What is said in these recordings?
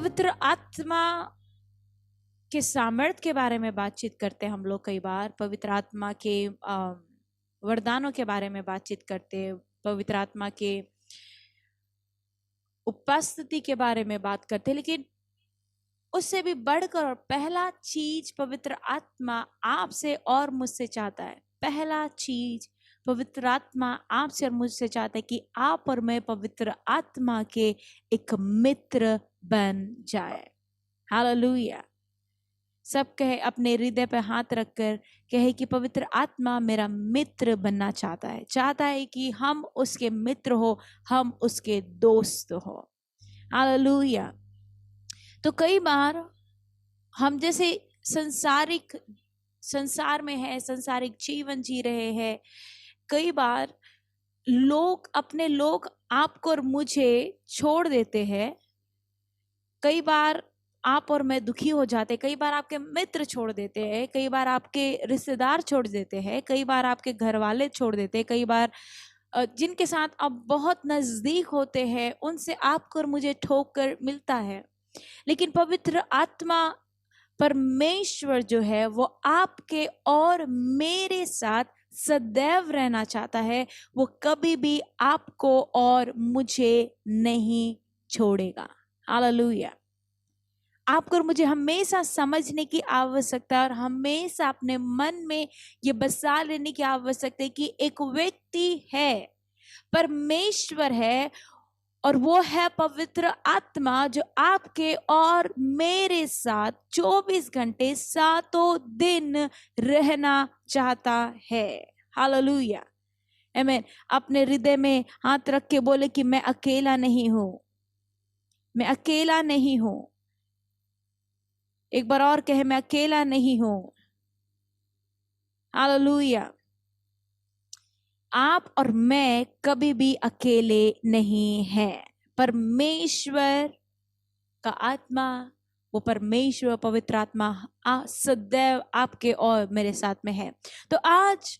पवित्र आत्मा के सामर्थ के बारे में बातचीत करते हैं हम लोग। कई बार पवित्र आत्मा के वरदानों के बारे में बातचीत करते हैं, पवित्र आत्मा के उपस्थिति के बारे में बात करते हैं, लेकिन उससे भी बढ़कर और पहला चीज पवित्र आत्मा आपसे और मुझसे चाहता है। पहला चीज पवित्र आत्मा आपसे और मुझसे चाहता है कि आप और मैं पवित्र आत्मा के एक मित्र बन जाए। हालेलुया। सब कहे, अपने हृदय पे हाथ रखकर कहे कि पवित्र आत्मा मेरा मित्र बनना चाहता है। चाहता है कि हम उसके मित्र हो, हम उसके दोस्त हो। हालेलुया। तो कई बार हम जैसे संसार में है, संसारिक जीवन जी रहे हैं, कई बार अपने लोग आपको और मुझे छोड़ देते हैं। कई बार आप और मैं दुखी हो जाते हैं, कई बार आपके मित्र छोड़ देते हैं, कई बार आपके रिश्तेदार छोड़ देते हैं, कई बार आपके घर वाले छोड़ देते हैं, कई बार जिनके साथ आप बहुत नजदीक होते हैं उनसे आपको और मुझे ठोकर मिलता है। लेकिन पवित्र आत्मा परमेश्वर जो है वो आपके और मेरे साथ सदैव रहना चाहता है। वो कभी भी आपको और मुझे नहीं छोड़ेगा। हालेलुया। आपको और मुझे हमेशा समझने की आवश्यकता है और हमेशा अपने मन में ये बसा लेने की आवश्यकता है कि एक व्यक्ति है, परमेश्वर है, और वो है पवित्र आत्मा जो आपके और मेरे साथ 24 घंटे 7 दिन रहना चाहता है। हालेलुया। आमीन। अपने हृदय में हाथ रख के बोले कि मैं अकेला नहीं हूं, मैं अकेला नहीं हूं। एक बार और कहे, मैं अकेला नहीं हूं। हालेलुया। आप और मैं कभी भी अकेले नहीं हैं। परमेश्वर का आत्मा, वो परमेश्वर पवित्र आत्मा सदैव आपके और मेरे साथ में है। तो आज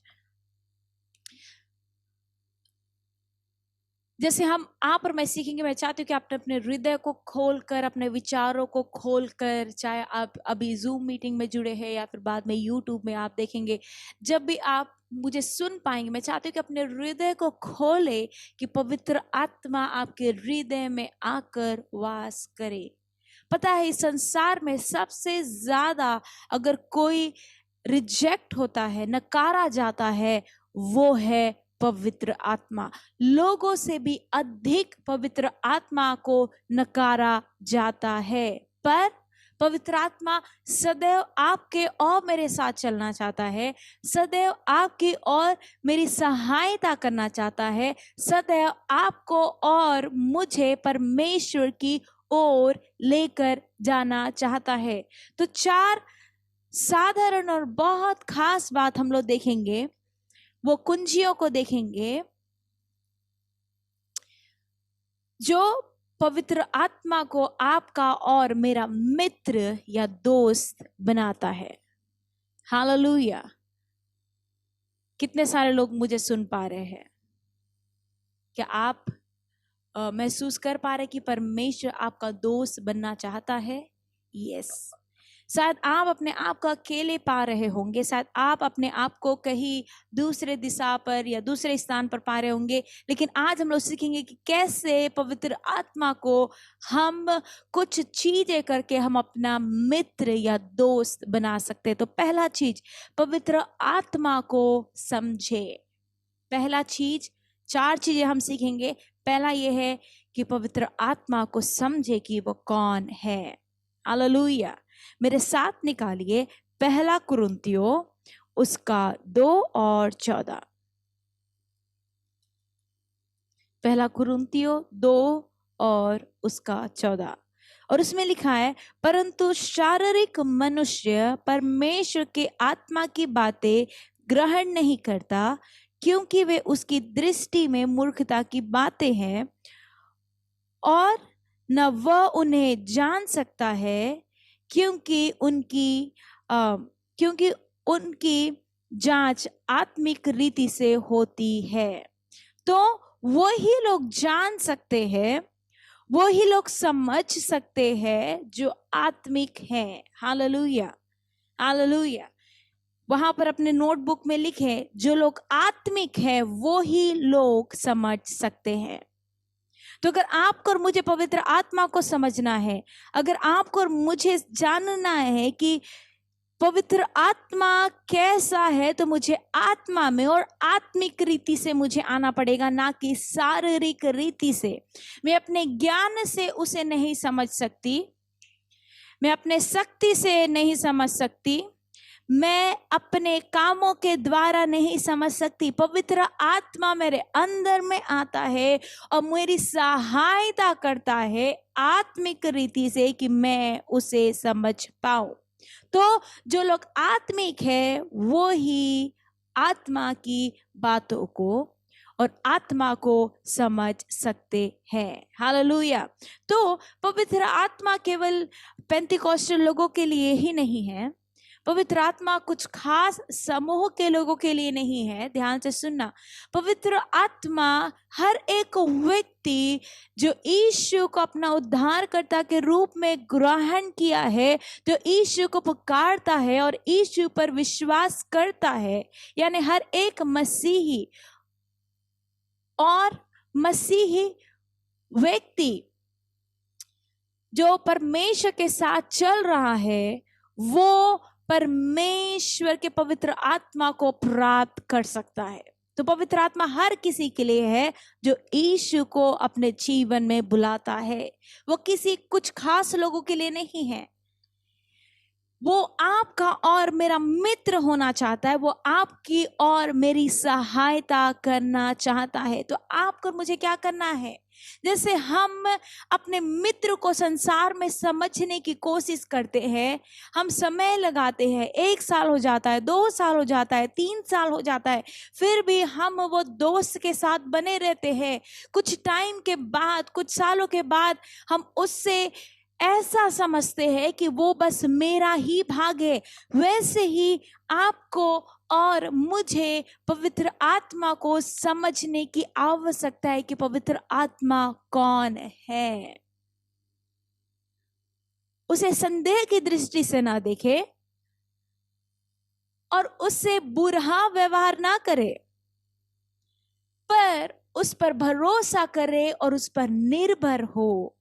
जैसे हम आप और मैं सीखेंगे, मैं चाहती हूँ कि आपने अपने हृदय को खोलकर, अपने विचारों को खोलकर, चाहे आप अभी जूम मीटिंग में जुड़े हैं या फिर बाद में यूट्यूब में आप देखेंगे, जब भी आप मुझे सुन पाएंगे, मैं चाहती हूँ कि अपने हृदय को खोले कि पवित्र आत्मा आपके हृदय में आकर वास करे। पता है, इस संसार में सबसे ज्यादा अगर कोई रिजेक्ट होता है, नकारा जाता है, वो है पवित्र आत्मा। लोगों से भी अधिक पवित्र आत्मा को नकारा जाता है, पर पवित्र आत्मा सदैव आपके और मेरे साथ चलना चाहता है, सदैव आपकी और मेरी सहायता करना चाहता है, सदैव आपको और मुझे परमेश्वर की ओर लेकर जाना चाहता है। तो 4 साधारण और बहुत खास बात हम लोग देखेंगे, वो कुंजियों को देखेंगे जो पवित्र आत्मा को आपका और मेरा मित्र या दोस्त बनाता है। हालेलुया। कितने सारे लोग मुझे सुन पा रहे हैं? क्या आप महसूस कर पा रहे कि परमेश्वर आपका दोस्त बनना चाहता है? यस। शायद आप अपने आप को अकेले पा रहे होंगे, शायद आप अपने आप को कहीं दूसरे दिशा पर या दूसरे स्थान पर पा रहे होंगे, लेकिन आज हम लोग सीखेंगे कि कैसे पवित्र आत्मा को हम कुछ चीजें करके हम अपना मित्र या दोस्त बना सकते हैं। तो पहला चीज, पवित्र आत्मा को समझे। पहला चीज, 4 चीजें हम सीखेंगे। पहला यह है कि पवित्र आत्मा को समझे कि वो कौन है। हालेलुया। मेरे साथ निकालिए पहला कुरिन्थियों उसका 2 और 14। पहला कुरिन्थियों 2 और उसका 14। और उसमें लिखा है, परंतु शारीरिक मनुष्य परमेश्वर के आत्मा की बातें ग्रहण नहीं करता, क्योंकि वे उसकी दृष्टि में मूर्खता की बातें हैं और न वह उन्हें जान सकता है, क्योंकि उनकी जांच आत्मिक रीति से होती है। तो वही लोग जान सकते हैं, वो ही लोग समझ सकते हैं जो आत्मिक हैं। Hallelujah, hallelujah. वहां पर अपने नोटबुक में लिखे, जो लोग आत्मिक है वो ही लोग समझ सकते हैं। तो अगर आपको और मुझे पवित्र आत्मा को समझना है, अगर आपको और मुझे जानना है कि पवित्र आत्मा कैसा है, तो मुझे आत्मा में और आत्मिक रीति से मुझे आना पड़ेगा, ना कि शारीरिक रीति से। मैं अपने ज्ञान से उसे नहीं समझ सकती, मैं अपने शक्ति से नहीं समझ सकती, मैं अपने कामों के द्वारा नहीं समझ सकती। पवित्र आत्मा मेरे अंदर में आता है और मेरी सहायता करता है आत्मिक रीति से कि मैं उसे समझ पाऊं। तो जो लोग आत्मिक है वो ही आत्मा की बातों को और आत्मा को समझ सकते हैं। हालेलुया। तो पवित्र आत्मा केवल पेंटिकॉस्टल लोगों के लिए ही नहीं है, पवित्र आत्मा कुछ खास समूह के लोगों के लिए नहीं है। ध्यान से सुनना, पवित्र आत्मा हर एक व्यक्ति जो यीशु को अपना उद्धारकर्ता के रूप में ग्रहण किया है, जो यीशु को पुकारता है और यीशु पर विश्वास करता है, यानी हर एक मसीही और मसीही व्यक्ति जो परमेश्वर के साथ चल रहा है, वो परमेश्वर के पवित्र आत्मा को प्राप्त कर सकता है। तो पवित्र आत्मा हर किसी के लिए है जो यीशु को अपने जीवन में बुलाता है। वो किसी कुछ खास लोगों के लिए नहीं है। वो आपका और मेरा मित्र होना चाहता है, वो आपकी और मेरी सहायता करना चाहता है। तो आपको मुझे क्या करना है? जैसे हम अपने मित्र को संसार में समझने की कोशिश करते हैं, हम समय लगाते हैं, 1 साल हो जाता है, 2 साल हो जाता है, 3 साल हो जाता है, फिर भी हम वो दोस्त के साथ बने रहते हैं। कुछ टाइम के बाद, कुछ सालों के बाद हम उससे ऐसा समझते हैं कि वो बस मेरा ही भाग है। वैसे ही आपको और मुझे पवित्र आत्मा को समझने की आवश्यकता है कि पवित्र आत्मा कौन है। उसे संदेह की दृष्टि से ना देखे और उससे बुरा व्यवहार ना करे, पर उस पर भरोसा करे और उस पर निर्भर हो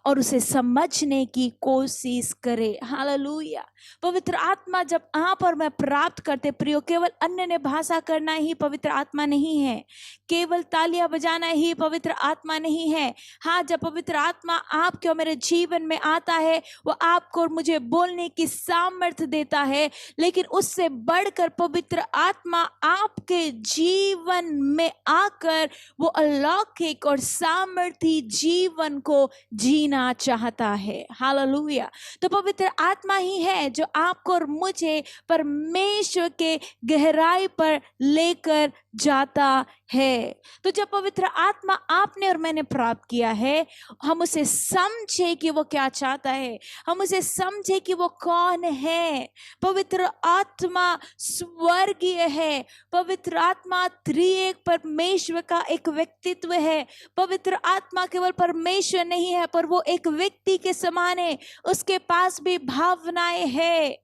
और उसे समझने की कोशिश करे। हालेलुया। पवित्र आत्मा जब आप और मैं प्राप्त करते प्रियो, केवल अन्य भाषा करना ही पवित्र आत्मा नहीं है, केवल तालियां बजाना ही पवित्र आत्मा नहीं है। हाँ, जब पवित्र आत्मा आपके और मेरे जीवन में आता है, वो आपको और मुझे बोलने की सामर्थ्य देता है, लेकिन उससे बढ़कर पवित्र आत्मा आपके जीवन में आकर वो अलौकिक और सामर्थ्य जीवन को जीना चाहता है। हालेलुया। तो पवित्र आत्मा ही है जो आपको और मुझे परमेश्वर के गहराई पर लेकर जाता है। तो जब पवित्र आत्मा आपने और मैंने प्राप्त किया है, हम उसे समझे कि वो क्या चाहता है, हम उसे समझे कि वो कौन है। पवित्र आत्मा स्वर्गीय है। पवित्र आत्मा त्रिएक परमेश्वर का एक व्यक्तित्व है। पवित्र आत्मा केवल परमेश्वर नहीं है, पर वो एक व्यक्ति के समान है। उसके पास भी भावनाएं हैं।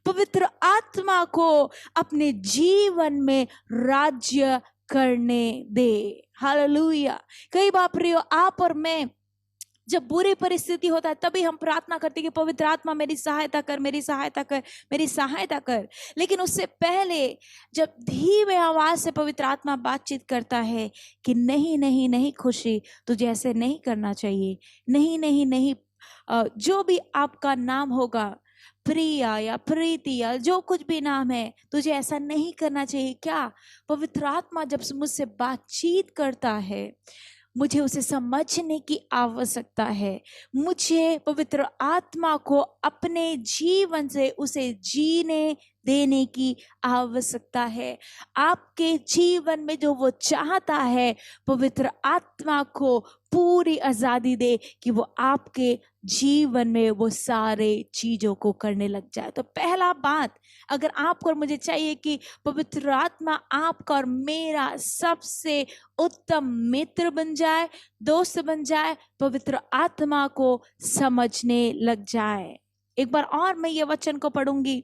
पवित्र आत्मा को अपने जीवन में राज्य करने दे। हालेलुया। कई बार प्रियो, आप और मैं जब बुरी परिस्थिति होता है तभी हम प्रार्थना करते हैं कि पवित्र आत्मा मेरी सहायता कर, मेरी सहायता कर, मेरी सहायता कर। लेकिन उससे पहले जब धीमे आवाज से पवित्र आत्मा बातचीत करता है कि नहीं नहीं नहीं खुशी, तुझे ऐसे नहीं करना चाहिए, नहीं नहीं नहीं, जो भी आपका नाम होगा, प्रिया या प्रीति या जो कुछ भी नाम है, तुझे ऐसा नहीं करना चाहिए। क्या पवित्र आत्मा जब मुझसे बातचीत करता है, मुझे उसे समझने की आवश्यकता है। मुझे पवित्र आत्मा को अपने जीवन से उसे जीने देने की आवश्यकता है। आपके जीवन में जो वो चाहता है, पवित्र आत्मा को पूरी आजादी दे कि वो आपके जीवन में वो सारे चीजों को करने लग जाए। तो पहला बात, अगर आपको और मुझे चाहिए कि पवित्र आत्मा आपका और मेरा सबसे उत्तम मित्र बन जाए, दोस्त बन जाए, पवित्र आत्मा को समझने लग जाए। एक बार और मैं ये वचन को पढ़ूंगी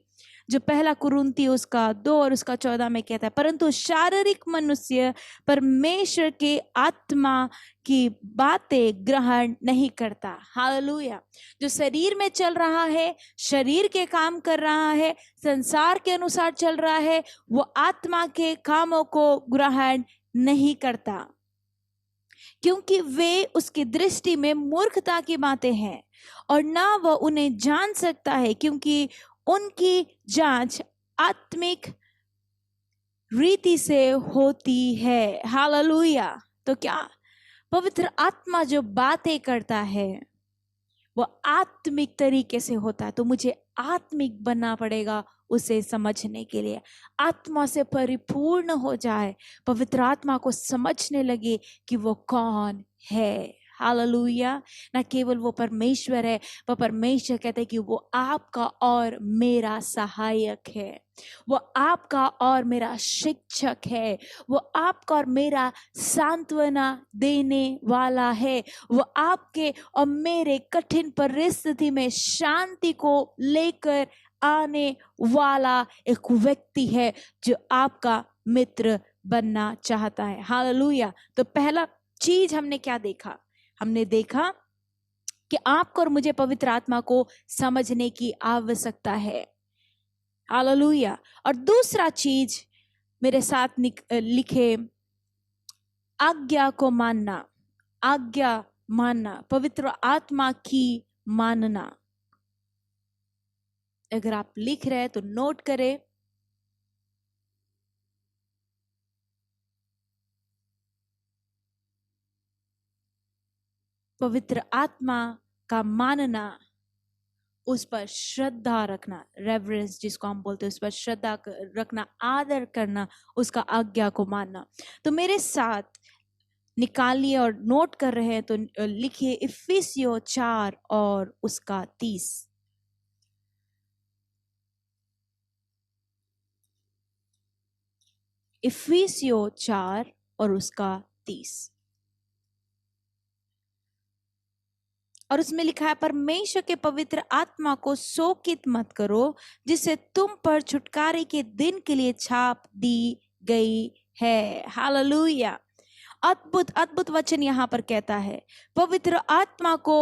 जो पहला कुरिन्ती उसका 2 और उसका 14 में कहता है, परंतु शारीरिक मनुष्य परमेश्वर के आत्मा की बातें ग्रहण नहीं करता। हालेलुया। जो शरीर में चल रहा है, शरीर के काम कर रहा है, संसार के अनुसार चल रहा है, वो आत्मा के कामों को ग्रहण नहीं करता, क्योंकि वे उसकी दृष्टि में मूर्खता की बातें हैं और ना वह उन्हें जान सकता है, क्योंकि उनकी जांच आत्मिक रीति से होती है। हालेलुया। तो क्या पवित्र आत्मा जो बातें करता है वो आत्मिक तरीके से होता है, तो मुझे आत्मिक बनना पड़ेगा उसे समझने के लिए। आत्मा से परिपूर्ण हो जाए, पवित्र आत्मा को समझने लगे कि वो कौन है। हालेलुया। ना केवल वो परमेश्वर है, वो परमेश्वर कहते हैं कि वो आपका और मेरा सहायक है, वो आपका और मेरा शिक्षक है, वो आपका और मेरा सांत्वना देने वाला है, वो आपके और मेरे कठिन परिस्थिति में शांति को लेकर आने वाला एक व्यक्ति है जो आपका मित्र बनना चाहता है। हालेलुया। तो पहला चीज हमने क्या देखा? हमने देखा कि आपको और मुझे पवित्र आत्मा को समझने की आवश्यकता है। हालेलुया। और दूसरा चीज मेरे साथ लिखे, आज्ञा को मानना। आज्ञा मानना, पवित्र आत्मा की मानना। अगर आप लिख रहे हैं तो नोट करें। पवित्र आत्मा का मानना, उस पर श्रद्धा रखना, रेवरेंस जिसको हम बोलते हैं, उस पर श्रद्धा रखना, आदर करना, उसका आज्ञा को मानना। तो मेरे साथ निकालिए और नोट कर रहे हैं तो लिखिए इफिसियों 4 और उसका 30। इफिसियों 4 और उसका 30। और उसमें लिखा है, परमेश्वर के पवित्र आत्मा को शोकित मत करो, जिससे तुम पर छुटकारे के दिन के लिए छाप दी गई है। हालेलुया। अद्भुत अद्भुत वचन यहाँ पर कहता है, पवित्र आत्मा को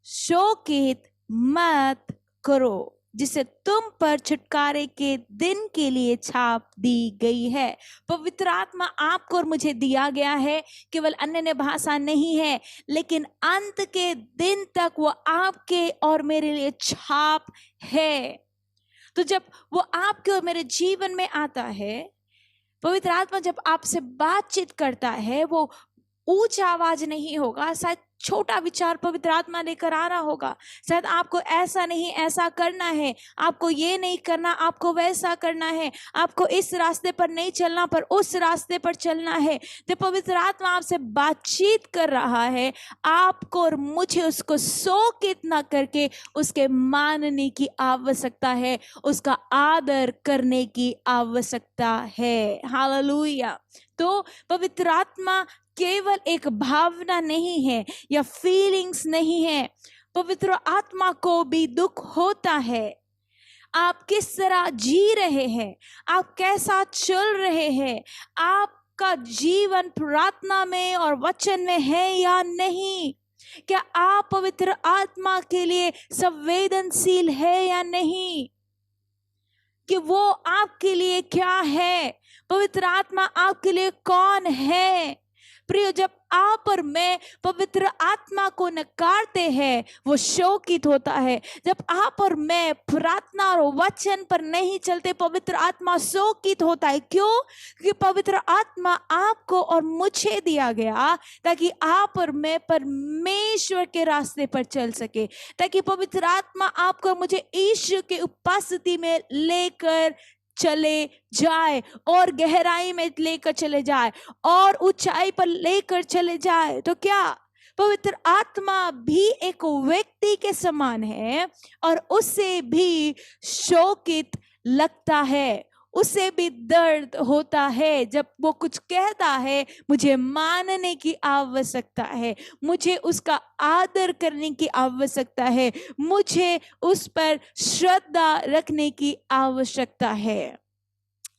शोकित मत करो, जिसे तुम पर छुटकारे के दिन के लिए छाप दी गई है। पवित्र आत्मा आपको और मुझे दिया गया है, केवल अन्य भाषा नहीं है, लेकिन अंत के दिन तक वो आपके और मेरे लिए छाप है। तो जब वो आपके और मेरे जीवन में आता है, पवित्र आत्मा जब आपसे बातचीत करता है, वो ऊंचा आवाज नहीं होगा, शायद छोटा विचार पवित्र आत्मा लेकर आ रहा होगा। शायद आपको ऐसा नहीं ऐसा करना है, आपको ये नहीं करना, आपको वैसा करना है, आपको इस रास्ते पर नहीं चलना पर उस रास्ते पर चलना है। तो पवित्र आत्मा आपसे बातचीत कर रहा है, आपको और मुझे उसको शोकित ना करके उसके मानने की आवश्यकता है, उसका आदर करने की आवश्यकता है। हालेलुया। तो पवित्र आत्मा केवल एक भावना नहीं है या फीलिंग्स नहीं है, पवित्र आत्मा को भी दुख होता है। आप किस तरह जी रहे हैं, आप कैसा चल रहे हैं, आपका जीवन प्रार्थना में और वचन में है या नहीं, क्या आप पवित्र आत्मा के लिए संवेदनशील है या नहीं, कि वो आपके लिए क्या है, पवित्र आत्मा आपके लिए कौन है। प्रिय, जब आप और मैं पवित्र आत्मा को नकारते हैं, वो शोकित होता है। जब आप और मैं प्रार्थना और वचन पर नहीं चलते, पवित्र आत्मा शोकित होता है। क्यों? क्योंकि पवित्र आत्मा आपको और मुझे दिया गया ताकि आप और मैं परमेश्वर के रास्ते पर चल सके, ताकि पवित्र आत्मा आपको और मुझे ईश्वर के उपस्थिति में लेकर चले जाए और गहराई में लेकर चले जाए और ऊंचाई पर लेकर चले जाए। तो क्या पवित्र आत्मा भी एक व्यक्ति के समान है और उससे भी शोकित लगता है, उसे भी दर्द होता है जब वो कुछ कहता है। मुझे मानने की आवश्यकता है, मुझे उसका आदर करने की आवश्यकता है, मुझे उस पर श्रद्धा रखने की आवश्यकता है।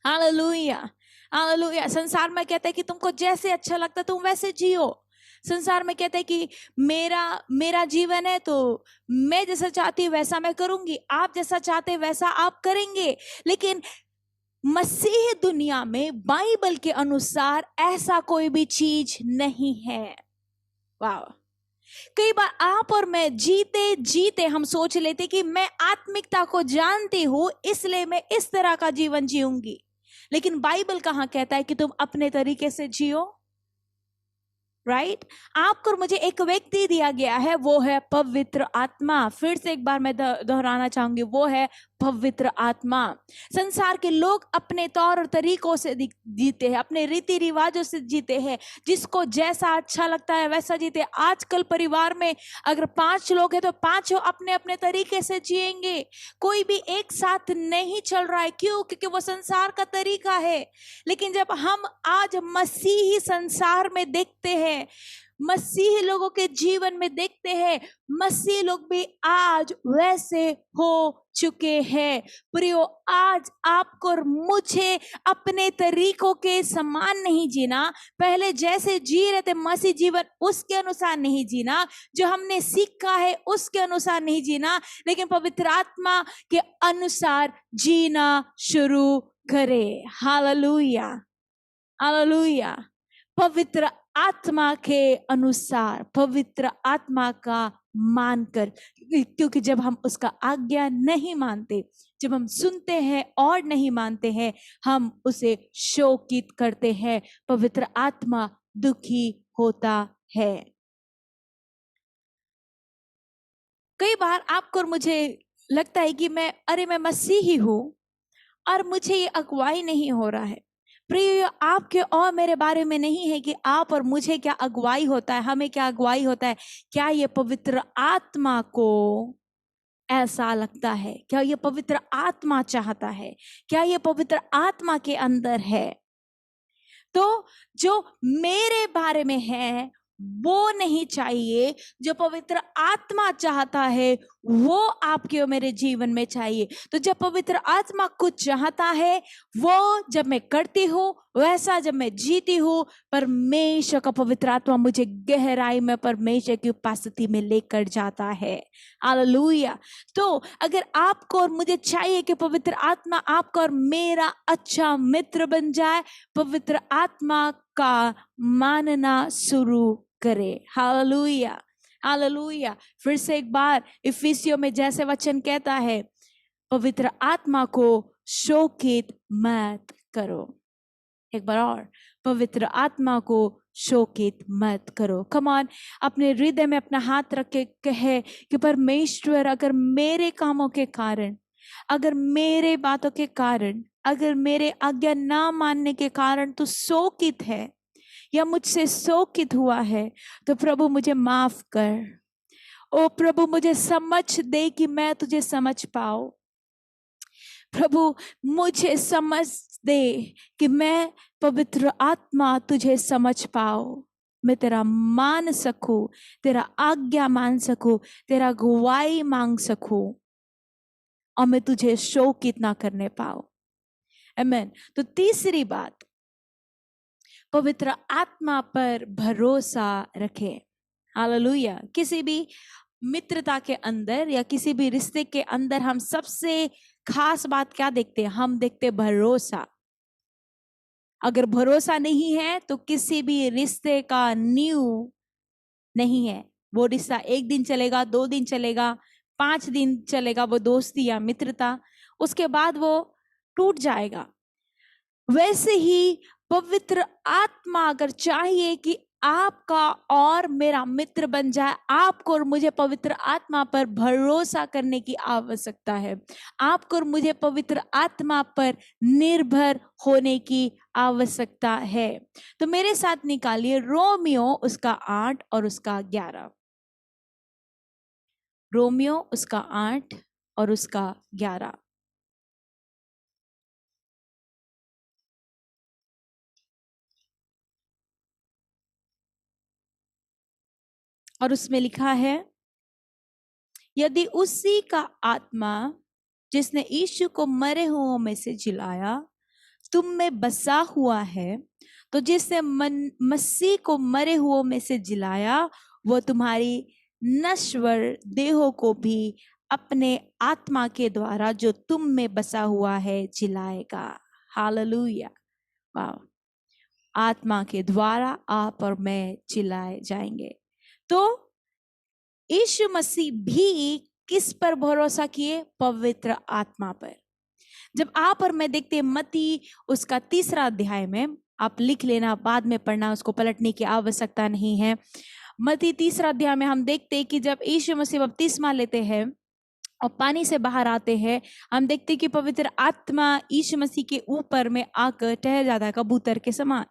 Hallelujah, hallelujah. संसार में कहता है कि तुमको जैसे अच्छा लगता तुम वैसे जियो। संसार में कहता है कि मेरा जीवन है तो मैं जैसा चाहती हूँ वैसा मैं करूंगी, आप जैसा चाहते वैसा आप करेंगे। लेकिन मसीह दुनिया में बाइबल के अनुसार ऐसा कोई भी चीज नहीं है। वाह। कई बार आप और मैं जीते जीते हम सोच लेते कि मैं आत्मिकता को जानती हूं इसलिए मैं इस तरह का जीवन जीऊंगी। लेकिन बाइबल कहां कहता है कि तुम अपने तरीके से जियो। राइट? आपको और मुझे एक व्यक्ति दिया गया है, वो है पवित्र आत्मा। फिर से एक बार मैं दोहराना चाहूंगी, वो है पवित्र आत्मा। संसार के लोग अपने तौर और तरीकों से जीते हैं, अपने रीति रिवाजों से जीते हैं, जिसको जैसा अच्छा लगता है वैसा जीते। आजकल परिवार में अगर 5 लोग हैं तो 5 अपने अपने तरीके से जिएंगे, कोई भी एक साथ नहीं चल रहा है। क्यों? क्योंकि वो संसार का तरीका है। लेकिन जब हम आज मसीही संसार में देखते हैं, मसीह लोगों के जीवन में देखते हैं, मसीह लोग भी आज वैसे हो चुके हैं। प्रियो, आज आपको और मुझे अपने तरीकों के समान नहीं जीना। पहले जैसे जी रहे थे मसीह जीवन, उसके अनुसार नहीं जीना, जो हमने सीखा है उसके अनुसार नहीं जीना, लेकिन पवित्र आत्मा के अनुसार जीना शुरू करें। Hallelujah, hallelujah. पवित्र आत्मा के अनुसार, पवित्र आत्मा का मानकर, क्योंकि जब हम उसका आज्ञा नहीं मानते, जब हम सुनते हैं और नहीं मानते हैं, हम उसे शोकित करते हैं। पवित्र आत्मा दुखी होता है। कई बार आपको और मुझे लगता है कि मैं मसीही हूं और मुझे ये अगुवाई नहीं हो रहा है। प्रिय, आपके और मेरे बारे में नहीं है कि आप और मुझे क्या अगुवाई होता है, हमें क्या अगुवाई होता है। क्या ये पवित्र आत्मा को ऐसा लगता है? क्या ये पवित्र आत्मा चाहता है? क्या ये पवित्र आत्मा के अंदर है? तो जो मेरे बारे में है वो नहीं चाहिए, जो पवित्र आत्मा चाहता है वो आपके और मेरे जीवन में चाहिए। तो जब पवित्र आत्मा कुछ चाहता है, वो जब मैं करती हूँ, वैसा जब मैं जीती हूँ, परमेश्वर का पवित्र आत्मा मुझे गहराई में परमेश्वर की उपस्थिति में लेकर जाता है। हालेलुया। तो अगर आपको और मुझे चाहिए कि पवित्र आत्मा आपका और मेरा अच्छा मित्र बन जाए, पवित्र आत्मा का मानना शुरू करे। Hallelujah, hallelujah. फिर से एक बार इफिसियों में जैसे वचन कहता है, पवित्र आत्मा को शोकित मत करो। एक बार और, पवित्र आत्मा को शोकित मत करो। कम ऑन, अपने हृदय में अपना हाथ रख के कहे कि परमेश्वर, अगर मेरे कामों के कारण, अगर मेरे बातों के कारण, अगर मेरे आज्ञा ना मानने के कारण तू शोकित है या मुझसे शोकित हुआ है, तो प्रभु मुझे माफ कर। ओ प्रभु, मुझे समझ दे कि मैं तुझे समझ पाऊं। प्रभु, मुझे समझ दे कि मैं पवित्र आत्मा तुझे समझ पाऊं, मैं तेरा मान सकूं, तेरा आज्ञा मान सकूं, तेरा गवाही मांग सकूं और मैं तुझे शोकित ना करने पाऊं। आमीन। तो तीसरी बात, पवित्र आत्मा पर भरोसा रखें। हालेलुया। किसी भी मित्रता के अंदर या किसी भी रिश्ते के अंदर हम सबसे खास बात क्या देखते हैं? हम देखते भरोसा। अगर भरोसा नहीं है तो किसी भी रिश्ते का नींव नहीं है। वो रिश्ता 1 दिन चलेगा, 2 दिन चलेगा, 5 दिन चलेगा, वो दोस्ती या मित्रता, उसके बाद वो टूट जाएगा। वैसे ही पवित्र आत्मा अगर चाहिए कि आपका और मेरा मित्र बन जाए। आपको और मुझे पवित्र आत्मा पर भरोसा करने की आवश्यकता है। आपको और मुझे पवित्र आत्मा पर निर्भर होने की आवश्यकता है। तो मेरे साथ निकालिए रोमियो उसका 8 और उसका 11। रोमियो उसका 8 और उसका 11। और उसमें लिखा है, यदि उसी का आत्मा जिसने यीशु को मरे हुओं में से जिलाया तुम में बसा हुआ है, तो जिसने मसीह को मरे हुओं में से जिलाया वो तुम्हारी नश्वर देहों को भी अपने आत्मा के द्वारा जो तुम में बसा हुआ है जिलाएगा। हालेलुया। वाह। आत्मा के द्वारा आप और मैं जिलाए जाएंगे। तो यीशु मसीह भी किस पर भरोसा किए? पवित्र आत्मा पर। जब आप और मैं देखते हैं मत्ती उसका 3 अध्याय में, आप लिख लेना, बाद में पढ़ना, उसको पलटने की आवश्यकता नहीं है। मत्ती 3 अध्याय में हम देखते हैं कि जब यीशु मसीह बपतिस्मा लेते हैं और पानी से बाहर आते हैं, हम देखते हैं कि पवित्र आत्मा यीशु मसीह के ऊपर में आकर ठहर जाता है कबूतर के समान।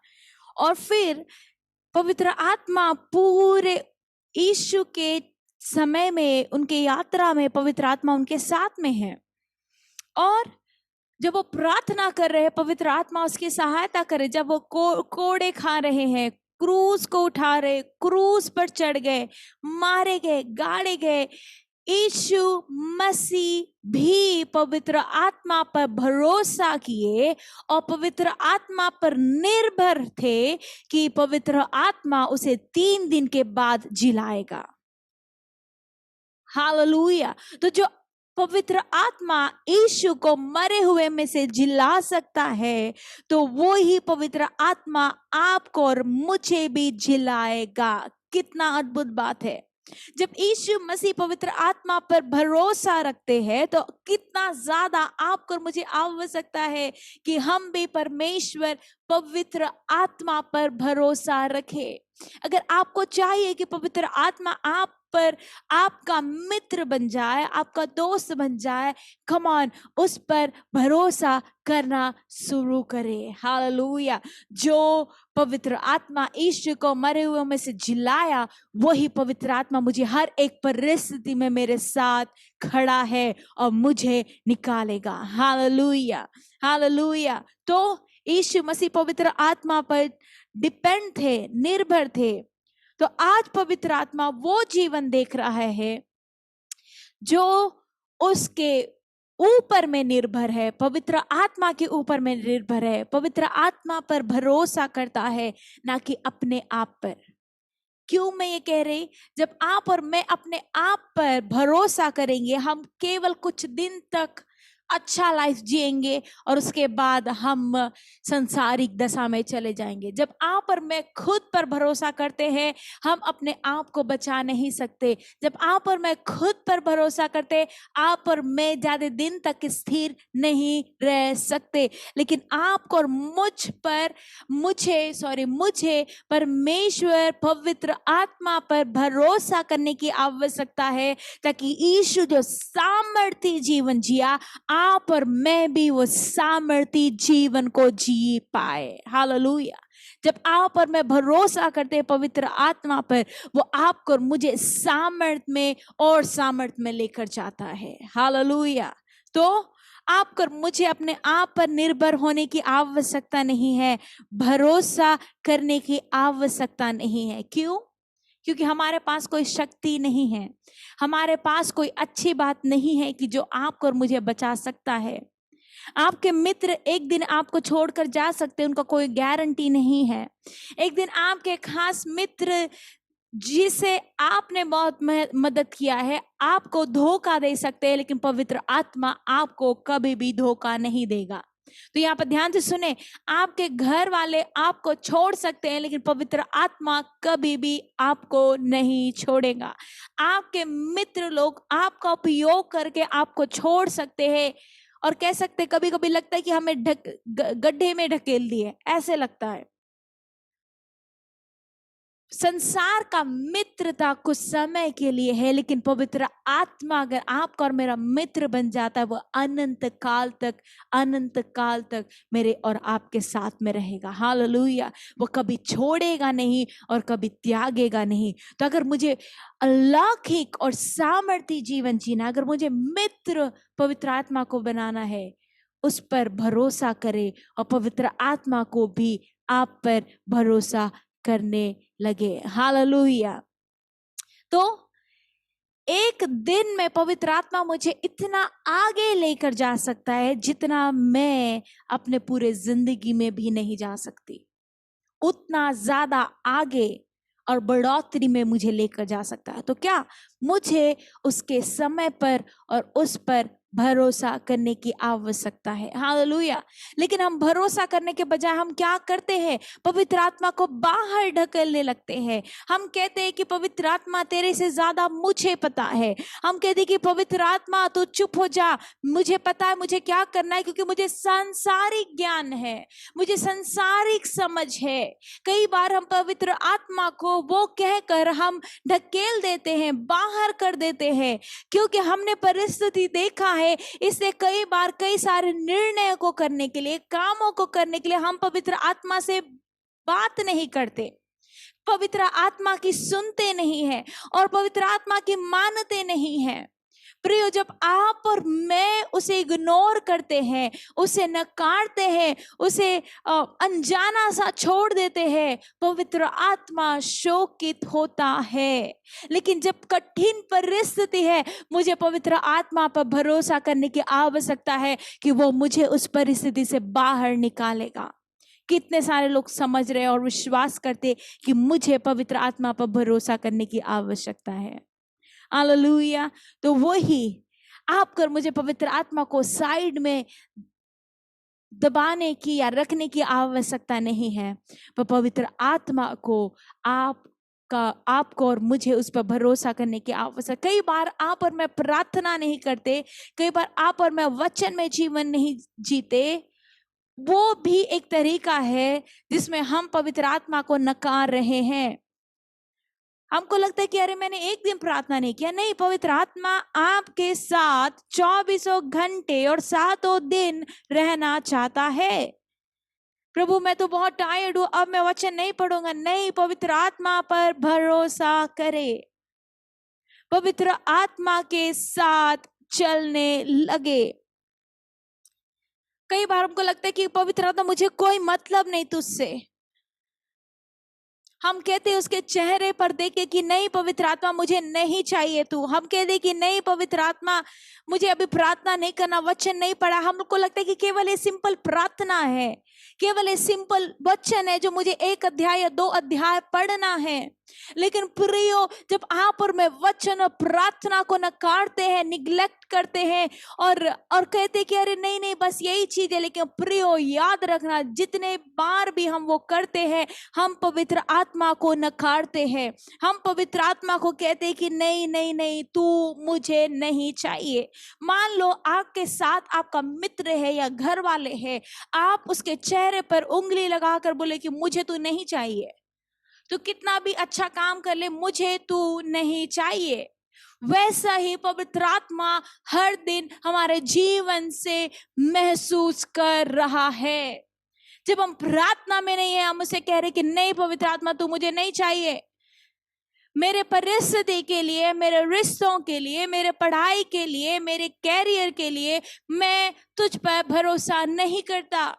और फिर पवित्र आत्मा पूरे यीशु के समय में, उनके यात्रा में पवित्र आत्मा उनके साथ में है। और जब वो प्रार्थना कर रहे हैं, पवित्र आत्मा उसकी सहायता करे। जब वो कोड़े खा रहे हैं, क्रूस को उठा रहे, क्रूस पर चढ़ गए, मारे गए, गाड़े गए, यीशु मसीह भी पवित्र आत्मा पर भरोसा किए और पवित्र आत्मा पर निर्भर थे कि पवित्र आत्मा उसे 3 दिन के बाद जिलाएगा। हालेलुया। तो जो पवित्र आत्मा यीशु को मरे हुए में से जिला सकता है, तो वो ही पवित्र आत्मा आपको और मुझे भी जिलाएगा। कितना अद्भुत बात है। जब यीशु मसीह पवित्र आत्मा पर भरोसा रखते हैं, तो कितना ज्यादा आपको और मुझे आवश्यकता है कि हम भी परमेश्वर पवित्र आत्मा पर भरोसा रखें। अगर आपको चाहिए कि पवित्र आत्मा आप पर आपका मित्र बन जाए, आपका दोस्त बन जाए, कम ऑन, उस पर भरोसा करना शुरू करें। हालेलुया। जो पवित्र आत्मा यीशु को मरे हुए में से जिलाया, वही पवित्र आत्मा मुझे हर एक परिस्थिति में मेरे साथ खड़ा है और मुझे निकालेगा। Hallelujah, hallelujah. तो यीशु मसीह पवित्र आत्मा पर डिपेंड थे, निर्भर थे। तो आज पवित्र आत्मा वो जीवन देख रहा है जो उसके ऊपर में निर्भर है, पवित्र आत्मा के ऊपर में निर्भर है, पवित्र आत्मा पर भरोसा करता है, ना कि अपने आप पर। क्यों मैं ये कह रही? जब आप और मैं अपने आप पर भरोसा करेंगे, हम केवल कुछ दिन तक अच्छा लाइफ जिएंगे और उसके बाद हम संसारिक दशा में चले जाएंगे। जब आप और मैं खुद पर भरोसा करते हैं, हम अपने आप को बचा नहीं सकते। जब आप और मैं खुद पर भरोसा करते, आप और मैं ज्यादा दिन तक स्थिर नहीं रह सकते। लेकिन आपको और मुझे परमेश्वर पवित्र आत्मा पर भरोसा करने की आवश्यकता है, ताकि यीशु जो सामर्थी जीवन जिया, आप और मैं भी वो सामर्थी जीवन को जी पाए। हालेलुया। जब आप और मैं भरोसा करते हैं पवित्र आत्मा पर, वो आपको और मुझे सामर्थ में और सामर्थ में लेकर जाता है। हालेलुया। तो आपको और मुझे अपने आप पर निर्भर होने की आवश्यकता नहीं है, भरोसा करने की आवश्यकता नहीं है। क्यों? क्योंकि हमारे पास कोई शक्ति नहीं है, हमारे पास कोई अच्छी बात नहीं है कि जो आपको और मुझे बचा सकता है। आपके मित्र एक दिन आपको छोड़कर जा सकते हैं, उनका कोई गारंटी नहीं है। एक दिन आपके खास मित्र जिसे आपने बहुत मदद किया है, आपको धोखा दे सकते हैं, लेकिन पवित्र आत्मा आपको कभी भी धोखा नहीं देगा। तो यहाँ पर ध्यान से सुने, आपके घर वाले आपको छोड़ सकते हैं, लेकिन पवित्र आत्मा कभी भी आपको नहीं छोड़ेगा। आपके मित्र लोग आपका उपयोग करके आपको छोड़ सकते हैं और कह सकते, कभी कभी लगता है कि हमें गड्ढे में ढकेल दिए, ऐसे लगता है। संसार का मित्रता कुछ समय के लिए है, लेकिन पवित्र आत्मा अगर आपका और मेरा मित्र बन जाता है, वो अनंत काल तक मेरे और आपके साथ में रहेगा। हालेलुया। वो कभी छोड़ेगा नहीं और कभी त्यागेगा नहीं। तो अगर मुझे अलौकिक और सामर्थ्य जीवन जीना, अगर मुझे मित्र पवित्र आत्मा को बनाना है, उस पर भरोसा करे और पवित्र आत्मा को भी आप पर भरोसा करने लगे। हालेलुया। तो एक दिन में पवित्र आत्मा मुझे इतना आगे लेकर जा सकता है जितना मैं अपने पूरे जिंदगी में भी नहीं जा सकती। उतना ज्यादा आगे और बढ़ोतरी में मुझे लेकर जा सकता है। तो क्या मुझे उसके समय पर और उस पर भरोसा करने की आवश्यकता है। हालेलुया। लेकिन हम भरोसा करने के बजाय हम क्या करते हैं? पवित्र आत्मा को बाहर ढकेलने लगते हैं। हम कहते हैं कि पवित्र आत्मा तेरे से ज्यादा मुझे पता है। हम कहते हैं कि पवित्र आत्मा तू चुप हो जा, मुझे पता है मुझे क्या करना है, क्योंकि मुझे सांसारिक ज्ञान है, मुझे सांसारिक समझ है। कई बार हम पवित्र आत्मा को वो कहकर हम ढकेल देते हैं, बाहर कर देते हैं, क्योंकि हमने परिस्थिति देखा है। इसलिए कई बार कई सारे निर्णयों को करने के लिए, कामों को करने के लिए हम पवित्र आत्मा से बात नहीं करते, पवित्र आत्मा की सुनते नहीं है और पवित्र आत्मा की मानते नहीं है। प्रियो, जब आप और मैं उसे इग्नोर करते हैं, उसे नकारते हैं, उसे अनजाना सा छोड़ देते हैं, पवित्र आत्मा शोकित होता है। लेकिन जब कठिन परिस्थिति है, मुझे पवित्र आत्मा पर भरोसा करने की आवश्यकता है कि वो मुझे उस परिस्थिति से बाहर निकालेगा। कितने सारे लोग समझ रहे और विश्वास करते कि मुझे पवित्र आत्मा पर भरोसा करने की आवश्यकता है। हालेलुया। तो वही आपकर मुझे पवित्र आत्मा को साइड में दबाने की या रखने की आवश्यकता नहीं है, पर पवित्र आत्मा को आपको और मुझे उस पर भरोसा करने की आवश्यकता। कई बार आप और मैं प्रार्थना नहीं करते, कई बार आप और मैं वचन में जीवन नहीं जीते। वो भी एक तरीका है जिसमें हम पवित्र आत्मा को नकार रहे हैं। हमको लगता है कि अरे मैंने एक दिन प्रार्थना नहीं किया। नहीं, पवित्र आत्मा आपके साथ 24 घंटे और 7 दिन रहना चाहता है। प्रभु मैं तो बहुत टायर्ड हूं, अब मैं वचन नहीं पढ़ूंगा। नहीं, पवित्र आत्मा पर भरोसा करे, पवित्र आत्मा के साथ चलने लगे। कई बार हमको लगता है कि पवित्र आत्मा मुझे कोई मतलब नहीं तुझसे। हम कहते उसके चेहरे पर देखे कि नहीं पवित्र आत्मा मुझे नहीं चाहिए तू। हम कहते कि नहीं पवित्र आत्मा मुझे अभी प्रार्थना नहीं करना, वचन नहीं पढ़ा। हमको लगता है कि केवल ये सिंपल प्रार्थना है, केवल ये सिंपल वचन है जो मुझे 1 अध्याय या 2 अध्याय पढ़ना है। लेकिन प्रियो, जब आप और मैं वचन और प्रार्थना को नकारते हैं, निग्लेक्ट करते हैं और कहते कि अरे नहीं नहीं बस यही चीज है, लेकिन प्रियो याद रखना, जितने बार भी हम वो करते हैं, हम पवित्र आत्मा को नकारते हैं। हम पवित्र आत्मा को कहते हैं कि नहीं नहीं नहीं, तू मुझे नहीं चाहिए। मान लो आपके साथ आपका मित्र है या घर वाले हैं, आप उसके चेहरे पर उंगली लगाकर बोले कि मुझे तू नहीं चाहिए, तो कितना भी अच्छा काम कर ले, मुझे तू नहीं चाहिए। वैसा ही पवित्र आत्मा हर दिन हमारे जीवन से महसूस कर रहा है। जब हम प्रार्थना में नहीं है, हम उसे कह रहे कि नहीं पवित्र आत्मा तू मुझे नहीं चाहिए, मेरे परिस्थिति के लिए, मेरे रिश्तों के लिए, मेरे पढ़ाई के लिए, मेरे कैरियर के लिए मैं तुझ पर भरोसा नहीं करता।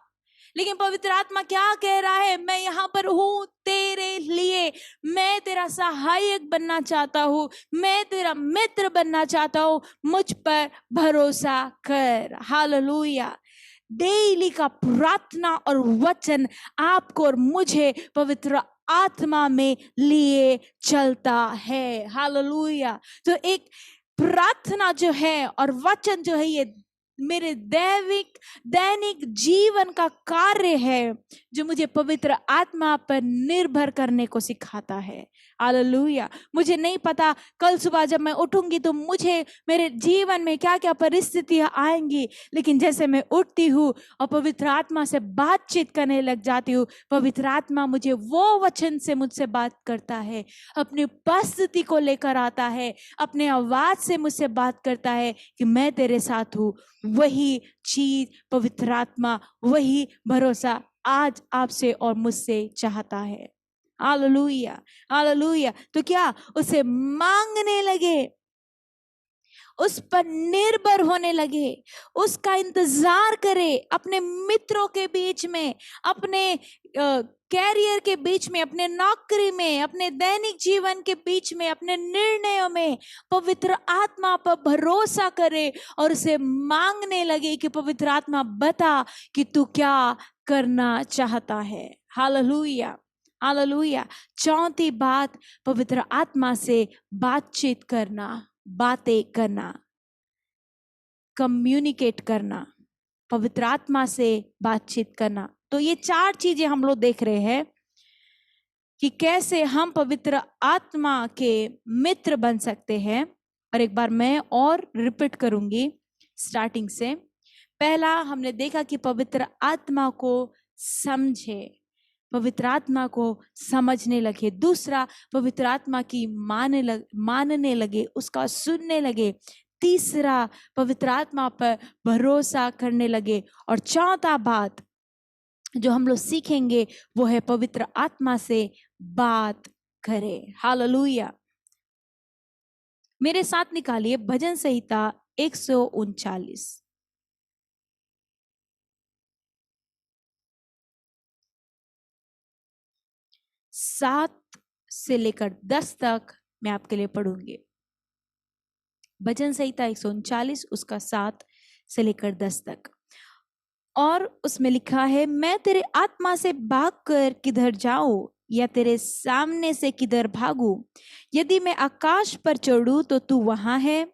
लेकिन पवित्र आत्मा क्या कह रहा है? मैं यहाँ पर हूँ तेरे लिए, मैं तेरा सहायक बनना चाहता हूँ, मैं तेरा मित्र बनना चाहता हूँ, मुझ पर भरोसा कर। हालेलुया। डेली का प्रार्थना और वचन आपको और मुझे पवित्र आत्मा में लिए चलता है। हालेलुया। तो एक प्रार्थना जो है और वचन जो है, ये मेरे दैनिक जीवन का कार्य है जो मुझे पवित्र आत्मा पर निर्भर करने को सिखाता है। हालेलुया। मुझे नहीं पता कल सुबह जब मैं उठूंगी तो मुझे मेरे जीवन में क्या क्या परिस्थितियां आएंगी, लेकिन जैसे मैं उठती हूँ और पवित्र आत्मा से बातचीत करने लग जाती हूँ, पवित्र आत्मा मुझे वो वचन से मुझसे बात करता है, अपनी उपस्थिति को लेकर आता है, अपने आवाज से मुझसे बात करता है कि मैं तेरे साथ हूँ। वही चीज पवित्र आत्मा, वही भरोसा आज आपसे और मुझसे चाहता है। Hallelujah, hallelujah. तो क्या उसे मांगने लगे, उस पर निर्भर होने लगे, उसका इंतजार करे, अपने मित्रों के बीच में, अपने कैरियर के बीच में, अपने नौकरी में, अपने दैनिक जीवन के बीच में, अपने निर्णयों में पवित्र आत्मा पर भरोसा करे और उसे मांगने लगे कि पवित्र आत्मा बता कि तू क्या करना चाहता है। Hallelujah, hallelujah. चौथी बात, पवित्र आत्मा से बातचीत करना, बातें करना, कम्युनिकेट करना, पवित्र आत्मा से बातचीत करना। तो ये 4 चीजें हम लोग देख रहे हैं कि कैसे हम पवित्र आत्मा के मित्र बन सकते हैं। और एक बार मैं और रिपीट करूंगी स्टार्टिंग से। पहला हमने देखा कि पवित्र आत्मा को समझे, पवित्र आत्मा को समझने लगे। दूसरा, पवित्र आत्मा की मानने लगे, उसका सुनने लगे। तीसरा, पवित्र आत्मा पर भरोसा करने लगे। और चौथा बात जो हम लोग सीखेंगे वो है पवित्र आत्मा से बात करें। हालेलुया। मेरे साथ निकालिए भजन संहिता 139। 7 से लेकर 10 तक मैं आपके लिए पढ़ूंगी। भजन संहिता 139 उसका 7 से लेकर 10 तक। और उसमें लिखा है, मैं तेरे आत्मा से भागकर किधर जाऊं या तेरे सामने से किधर भागूं? यदि मैं आकाश पर चढ़ूं तो तू वहां है,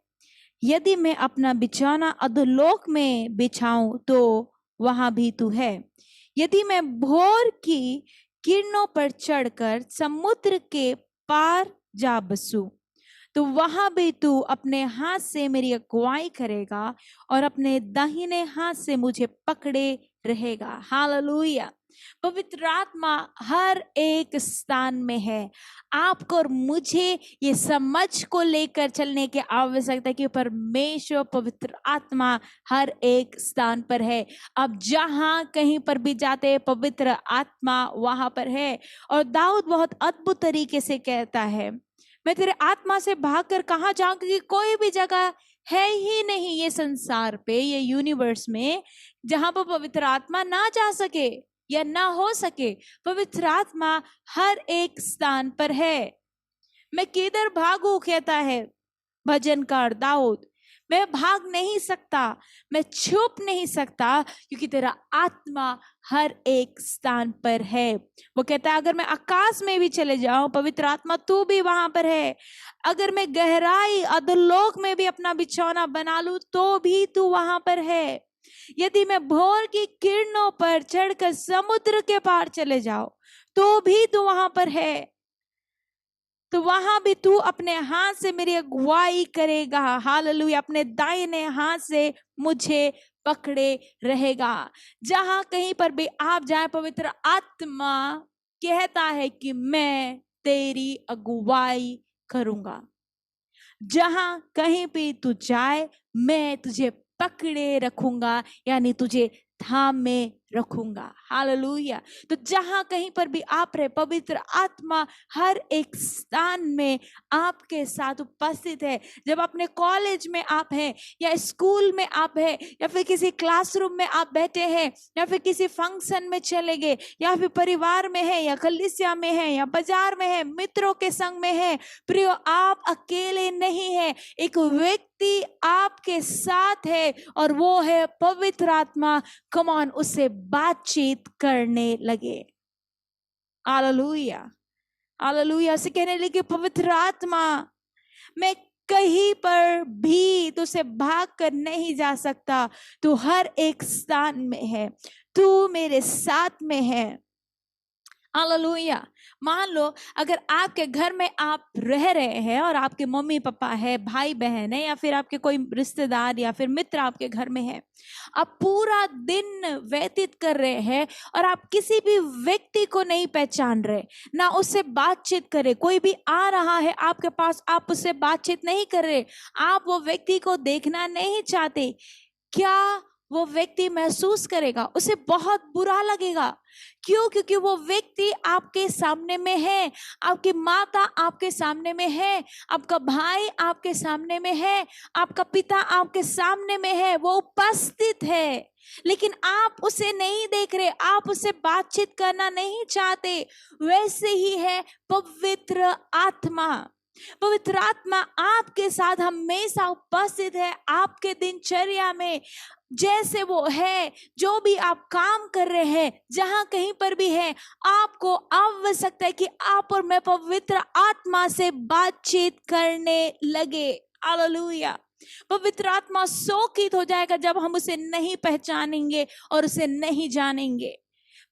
यदि मैं अपना बिछौना अधोलोक में बिछाऊं तो वहां भी तू है। यदि मैं भोर की किरणों पर चढ़कर समुद्र के पार जा बसूं तो वहां भी तू अपने हाथ से मेरी अगुवाई करेगा और अपने दाहिने हाथ से मुझे पकड़े रहेगा। हालेलुया। पवित्र आत्मा हर एक स्थान में है। आपको और मुझे ये समझ को लेकर चलने की आवश्यकता है कि परमेश्वर पवित्र आत्मा हर एक स्थान पर है। अब जहां कहीं पर भी जाते हैं पवित्र आत्मा वहां पर है। और दाऊद बहुत अद्भुत तरीके से कहता है, मैं तेरे आत्मा से भागकर कहां जाऊं, क्योंकि कोई भी जगह है ही नहीं ये संसार पे, ये यूनिवर्स में, जहां पर पवित्र आत्मा ना जा सके या ना हो सके। पवित्र आत्मा हर एक स्थान पर है। मैं किधर भागू, कहता है भजनकार दाऊद। मैं भाग नहीं सकता, मैं छुप नहीं सकता, क्योंकि तेरा आत्मा हर एक स्थान पर है। वो कहता है, अगर मैं आकाश में भी चले जाऊं, पवित्र आत्मा तू भी वहां पर है। अगर मैं गहराई अधोलोक में भी अपना बिछौना बना लूं तो भी तू वहां पर है। यदि मैं भोर की किरणों पर चढ़कर समुद्र के पार चले जाऊं तो भी तू वहां पर है। तो वहां भी तू अपने हाथ से मेरी अगुवाई करेगा। हालेलुया। अपने दाहिने हाथ से मुझे पकड़े रहेगा। जहां कहीं पर भी आप जाए, पवित्र आत्मा कहता है कि मैं तेरी अगुवाई करूंगा। जहां कहीं भी तू जाए मैं तुझे पकड़े रखूंगा, यानी तुझे थाम में रखूंगा। हालेलुया। तो जहां कहीं पर भी आप रहे, पवित्र आत्मा हर एक स्थान में आपके साथ उपस्थित है। जब अपने कॉलेज में आप हैं, या स्कूल में आप हैं, या फिर किसी क्लासरूम में आप बैठे हैं, या फिर किसी फंक्शन में चले गए, या फिर परिवार में है, या कलीसिया में है, या बाजार में है, मित्रों के संग में है, प्रियो आप अकेले नहीं है। एक व्यक्ति आपके साथ है और वो है पवित्र आत्मा। कम ऑन, उससे बातचीत करने लगे। Hallelujah, hallelujah. से कहने लगे, पवित्र आत्मा मैं कहीं पर भी तुझसे भाग कर नहीं जा सकता। तू हर एक स्थान में है, तू मेरे साथ में है। हालेलुया। मान लो अगर आपके घर में आप रह रहे हैं और आपके मम्मी पापा है, भाई बहन है, या फिर आपके कोई रिश्तेदार या फिर मित्र आपके घर में है, आप पूरा दिन व्यतीत कर रहे हैं और आप किसी भी व्यक्ति को नहीं पहचान रहे, ना उससे बातचीत करे, कोई भी आ रहा है आपके पास, आप उससे बातचीत नहीं कर रहे, आप वो व्यक्ति को देखना नहीं चाहते, क्या वो व्यक्ति महसूस करेगा? उसे बहुत बुरा लगेगा। क्यों? क्योंकि वो व्यक्ति आपके सामने में है, आपकी माता आपके सामने में है, आपका भाई आपके सामने में है, आपका पिता आपके सामने में है, वो उपस्थित है, लेकिन आप उसे नहीं देख रहे, आप उससे बातचीत करना नहीं चाहते। वैसे ही है पवित्र आत्मा। पवित्र आत्मा आपके साथ हमेशा उपस्थित है, आपके दिनचर्या में जैसे वो है, जो भी आप काम कर रहे हैं, जहां कहीं पर भी है, आपको आवश्यकता है कि आप और मैं पवित्र आत्मा से बातचीत करने लगे। हालेलुया। पवित्र आत्मा शोकित हो जाएगा जब हम उसे नहीं पहचानेंगे और उसे नहीं जानेंगे।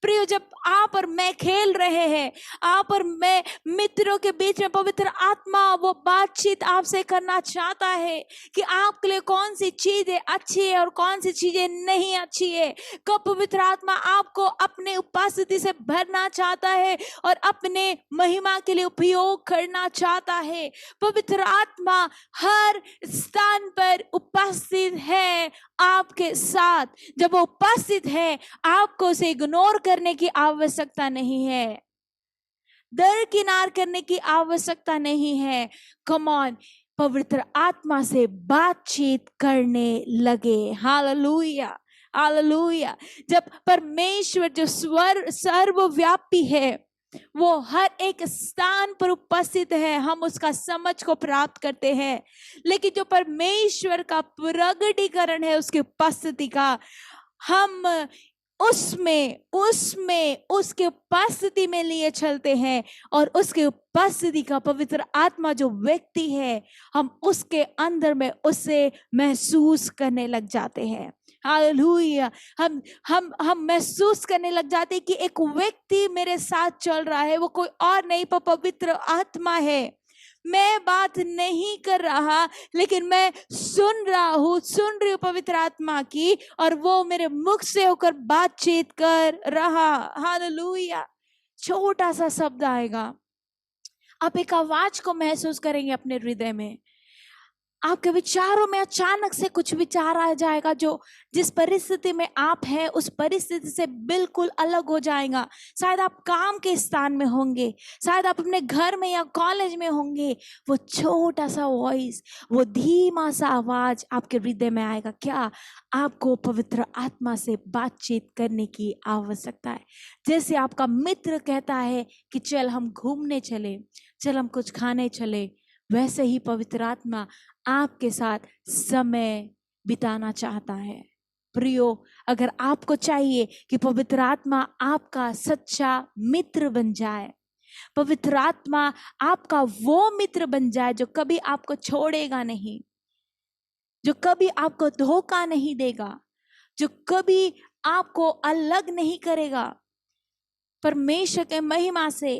प्रियो, जब आप और मैं खेल रहे हैं, आप और मैं मित्रों के बीच में, पवित्र आत्मा वो बातचीत आपसे करना चाहता है कि आपके लिए कौन सी चीजें अच्छी है और कौन सी चीजें नहीं अच्छी है। कब पवित्र आत्मा आपको अपने उपस्थिति से भरना चाहता है और अपने महिमा के लिए उपयोग करना चाहता है। पवित्र आत्मा हर स्थान पर उपस्थित है आपके साथ। जब वो उपस्थित है, आपको उसे इग्नोर करने की आवश्यकता नहीं है, दरकिनार करने की आवश्यकता नहीं है। कम ऑन, पवित्र आत्मा से बातचीत करने लगे। Hallelujah, hallelujah. जब परमेश्वर जो सर्वव्यापी है, वो हर एक स्थान पर उपस्थित है, हम उसका समझ को प्राप्त करते हैं, लेकिन जो परमेश्वर का प्रगटीकरण है उसकी उपस्थिति का, हम उसमें उसके उपस्थिति में लिए चलते हैं, और उसके उपस्थिति का पवित्र आत्मा जो व्यक्ति है, हम उसके अंदर में उसे महसूस करने लग जाते हैं। हालेलुया। हम महसूस करने लग जाते हैं कि एक व्यक्ति मेरे साथ चल रहा है, वो कोई और नहीं पर पवित्र आत्मा है। मैं बात नहीं कर रहा, लेकिन मैं सुन रही हूँ पवित्र आत्मा की, और वो मेरे मुख से होकर बातचीत कर रहा। हालेलुया। छोटा सा शब्द आएगा, आप एक आवाज को महसूस करेंगे अपने हृदय में, आपके विचारों में अचानक से कुछ विचार आ जाएगा जो जिस परिस्थिति में आप हैं उस परिस्थिति से बिल्कुल अलग हो जाएगा। शायद आप काम के स्थान में होंगे, शायद आप अपने घर में या कॉलेज में होंगे, वो छोटा सा वॉइस, वो धीमा सा आवाज आपके हृदय में आएगा। क्या? आपको पवित्र आत्मा से बातचीत करने की आवश्यकता है। जैसे आपका मित्र कहता है कि चल हम घूमने चले, चल हम कुछ खाने चले, वैसे ही पवित्र आत्मा आपके साथ समय बिताना चाहता है। प्रियो, अगर आपको चाहिए कि पवित्र आत्मा आपका सच्चा मित्र बन जाए, पवित्र आत्मा आपका वो मित्र बन जाए जो कभी आपको छोड़ेगा नहीं, जो कभी आपको धोखा नहीं देगा, जो कभी आपको अलग नहीं करेगा परमेश्वर के महिमा से,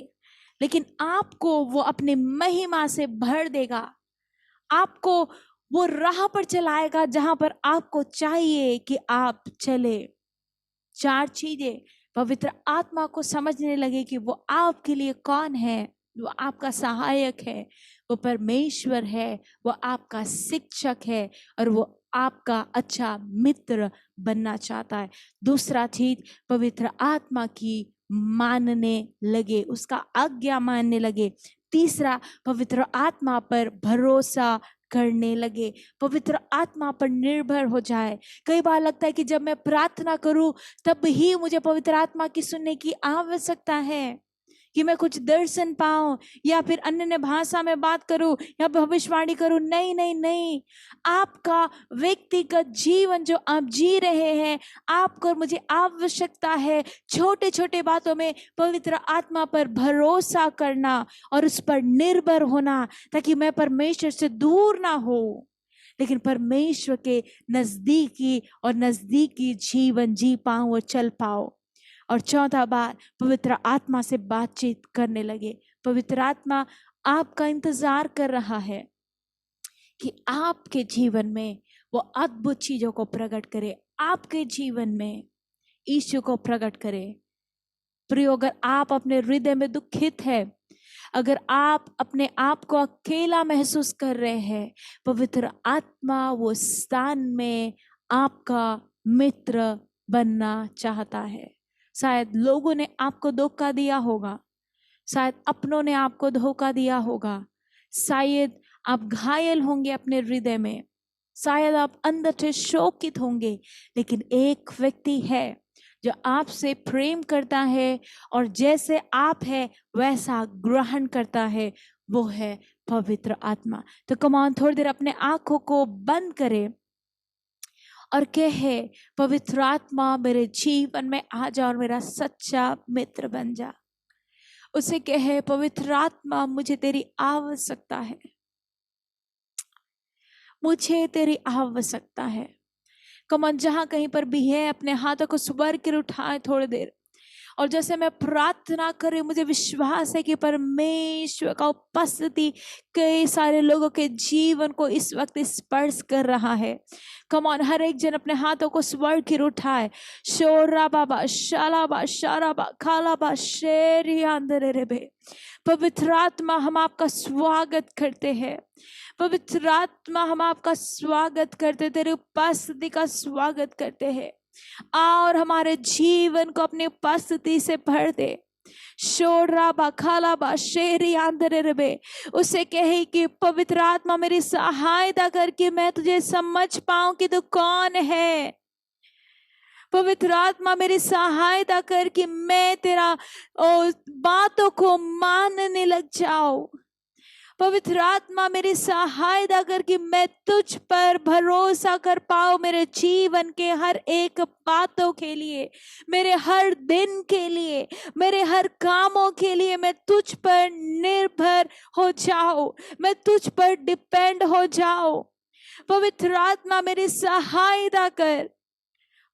लेकिन आपको वो अपने महिमा से भर देगा, आपको वो राह पर चलाएगा जहां पर आपको चाहिए कि आप चले। 4 चीजें पवित्र आत्मा को समझने लगे कि वो आपके लिए कौन है। वो आपका सहायक है, वो परमेश्वर है, वो आपका शिक्षक है, और वो आपका अच्छा मित्र बनना चाहता है। दूसरा चीज, पवित्र आत्मा की मानने लगे, उसका आज्ञा मानने लगे। तीसरा, पवित्र आत्मा पर भरोसा करने लगे, पवित्र आत्मा पर निर्भर हो जाए। कई बार लगता है कि जब मैं प्रार्थना करूं तब ही मुझे पवित्र आत्मा की सुनने की आवश्यकता है, कि मैं कुछ दर्शन पाऊं या फिर अन्य भाषा में बात करूं या भविष्यवाणी करूं। नहीं नहीं नहीं, आपका व्यक्तिगत जीवन जो आप जी रहे हैं, आपको और मुझे आवश्यकता है छोटे छोटे बातों में पवित्र आत्मा पर भरोसा करना और उस पर निर्भर होना, ताकि मैं परमेश्वर से दूर ना हो लेकिन परमेश्वर के नजदीकी जीवन जी पाऊं और चल पाओ। और चौथा बात, पवित्र आत्मा से बातचीत करने लगे। पवित्र आत्मा आपका इंतजार कर रहा है कि आपके जीवन में वो अद्भुत चीजों को प्रकट करे, आपके जीवन में यीशु को प्रकट करे। प्रियो, अगर आप अपने हृदय में दुखित है, अगर आप अपने आप को अकेला महसूस कर रहे हैं, पवित्र आत्मा वो स्थान में आपका मित्र बनना चाहता है। शायद लोगों ने आपको धोखा दिया होगा, शायद अपनों ने आपको धोखा दिया होगा, शायद आप घायल होंगे अपने हृदय में, शायद आप अंदर से शोकित होंगे, लेकिन एक व्यक्ति है जो आपसे प्रेम करता है और जैसे आप है वैसा ग्रहण करता है, वो है पवित्र आत्मा। तो कमान थोड़ी देर अपने आंखों को बंद करें और कहे, पवित्र आत्मा मेरे जीवन में आ जा और मेरा सच्चा मित्र बन जा। उसे कहे, पवित्र आत्मा मुझे तेरी आवश्यकता है, मुझे तेरी आवश्यकता है। कमान जहां कहीं पर भी है अपने हाथों को स्वर कर उठाए थोड़ी देर, और जैसे मैं प्रार्थना करूं, मुझे विश्वास है कि परमेश्वर का उपस्थिति कई सारे लोगों के जीवन को इस वक्त स्पर्श कर रहा है। कम ऑन, हर एक जन अपने हाथों को स्वर की उठाए। शोरा बाबा शालाबा शाराबा खालाबा शेरी अंदर रेबे। पवित्र आत्मा हम आपका स्वागत करते हैं। पवित्र आत्मा हम आपका स्वागत करते, तेरे उपस्थिति का स्वागत करते हैं। और हमारे जीवन को अपनी उपस्थिति से भर दे। शोरा बखाला बा शेरी आंदरे रबे। उसे कहे कि पवित्र आत्मा मेरी सहायता करके मैं तुझे समझ पाऊं कि तू कौन है। पवित्र आत्मा मेरी सहायता कर कि मैं तेरा बातों को मानने लग जाऊं। पवित्र आत्मा मेरी सहायता कर कि मैं तुझ पर भरोसा कर पाऊं, मेरे जीवन के हर एक बातों के लिए, मेरे हर दिन के लिए, मेरे हर कामों के लिए मैं तुझ पर निर्भर हो जाऊं, मैं तुझ पर डिपेंड हो जाऊं। पवित्र आत्मा मेरी सहायता कर,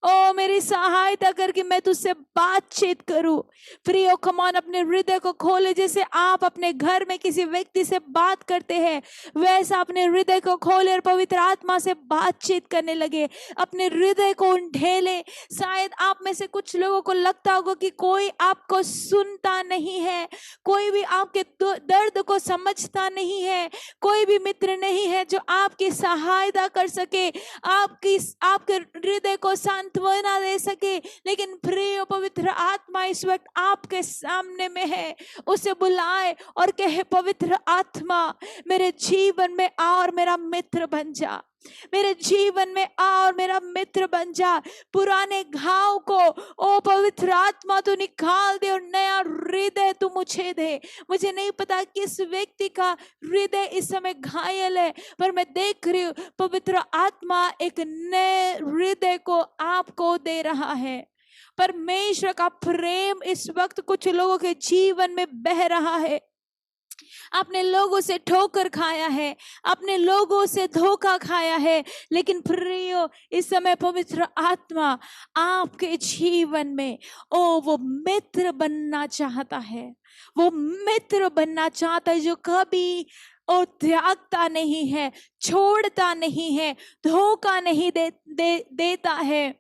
ओ मेरी सहायता करके मैं तुझसे बातचीत करूं। प्रियो कमान, अपने हृदय को खोले। जैसे आप अपने घर में किसी व्यक्ति से बात करते हैं, वैसा अपने हृदय को खोले और पवित्र आत्मा से बातचीत करने लगे। अपने हृदय को ढेले। शायद आप में से कुछ लोगों को लगता होगा कि कोई आपको सुनता नहीं है, कोई भी आपके दर्द को समझता नहीं है, कोई भी मित्र नहीं है जो आपकी सहायता कर सके, आपके हृदय को सांत्वना दे सके। लेकिन प्रिय पवित्र आत्मा इस वक्त आपके सामने में है। उसे बुलाए और कहे, पवित्र आत्मा मेरे जीवन में आ और मेरा मित्र बन जा, मेरे जीवन में आ और मेरा मित्र बन जा। पुराने घाव को ओ पवित्र आत्मा तू निकाल दे और नया हृदय तू मुझे दे। मुझे नहीं पता किस व्यक्ति का हृदय इस समय घायल है, पर मैं देख रही हूँ पवित्र आत्मा एक नए हृदय को आपको दे रहा है। परमेश्वर का प्रेम इस वक्त कुछ लोगों के जीवन में बह रहा है। अपने लोगों से ठोकर खाया है, अपने लोगों से धोखा खाया है, लेकिन प्रियो इस समय पवित्र आत्मा आपके जीवन में वो मित्र बनना चाहता है। वो मित्र बनना चाहता है जो कभी त्यागता नहीं है, छोड़ता नहीं है, धोखा नहीं देता है,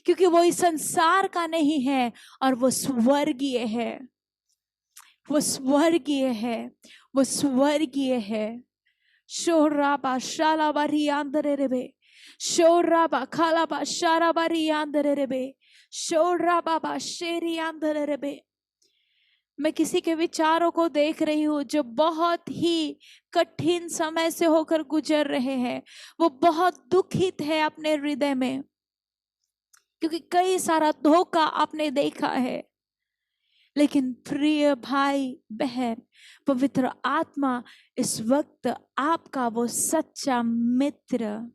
क्योंकि वो इस संसार का नहीं है और वो स्वर्गीय है। वो स्वर्गीय है, वो स्वर्गीय है। शोराबा शालाबारी आंदरे रेबे, शोराबा खालाबा शाराबारी आंदरे रेबे, शोराबा शेरी आंदरे रेबे। मैं किसी के विचारों को देख रही हूँ जो बहुत ही कठिन समय से होकर गुजर रहे हैं। वो बहुत दुखित है अपने हृदय में, क्योंकि कई सारा धोखा आपने देखा है, लेकिन प्रिय भाई बहन, पवित्र आत्मा इस वक्त आपका वो सच्चा मित्र,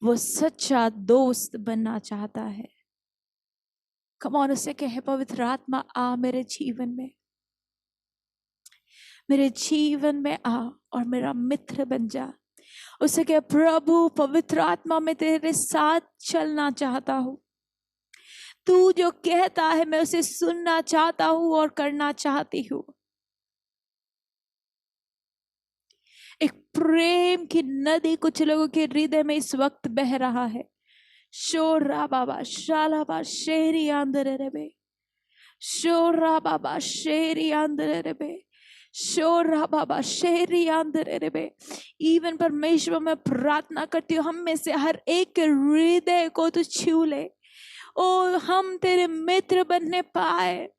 वो सच्चा दोस्त बनना चाहता है। कम ऑन, उसे कहे पवित्र आत्मा आ मेरे जीवन में, मेरे जीवन में आ और मेरा मित्र बन जा। उसे कहे प्रभु पवित्र आत्मा मैं तेरे साथ चलना चाहता हूँ, तू जो कहता है मैं उसे सुनना चाहता हूँ और करना चाहती हूँ। एक प्रेम की नदी कुछ लोगों के हृदय में इस वक्त बह रहा है। शोरा बाबा शालाबा शेरी आंदर रेबे, शोरा बाबा शेरी आंदर रेबे, शोरा बाबा शेरी आंदर रेबे। इवन परमेश्वर मैं प्रार्थना करती हूँ हम में से हर एक के हृदय को तू छू ले। ओ हम तेरे मित्र बनने पाए,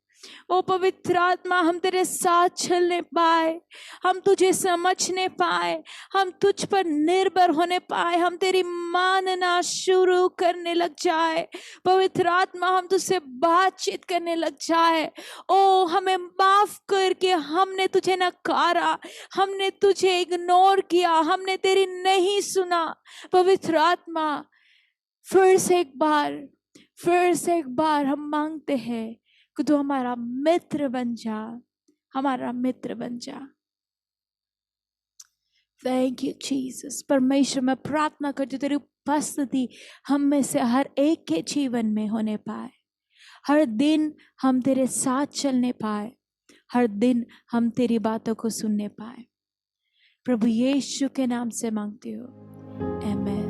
ओ पवित्र आत्मा हम तेरे साथ चलने पाए, हम तुझे समझने पाए, हम तुझ पर निर्भर होने पाए, हम तेरी मानना शुरू करने लग जाए। पवित्र आत्मा हम तुझसे बातचीत करने लग जाए। ओ हमें माफ करके हमने तुझे नकारा, हमने तुझे इग्नोर किया, हमने तेरी नहीं सुना। पवित्र आत्मा फिर से एक बार हम मांगते हैं कि तू हमारा मित्र बन जा, हमारा मित्र बन जा। Thank you Jesus. परमेश्वर मैं प्रार्थना करती हूँ तेरी उपस्थिति हम में से हर एक के जीवन में होने पाए, हर दिन हम तेरे साथ चलने पाए, हर दिन हम तेरी बातों को सुनने पाए। प्रभु यीशु के नाम से मांगती हूँ, आमीन।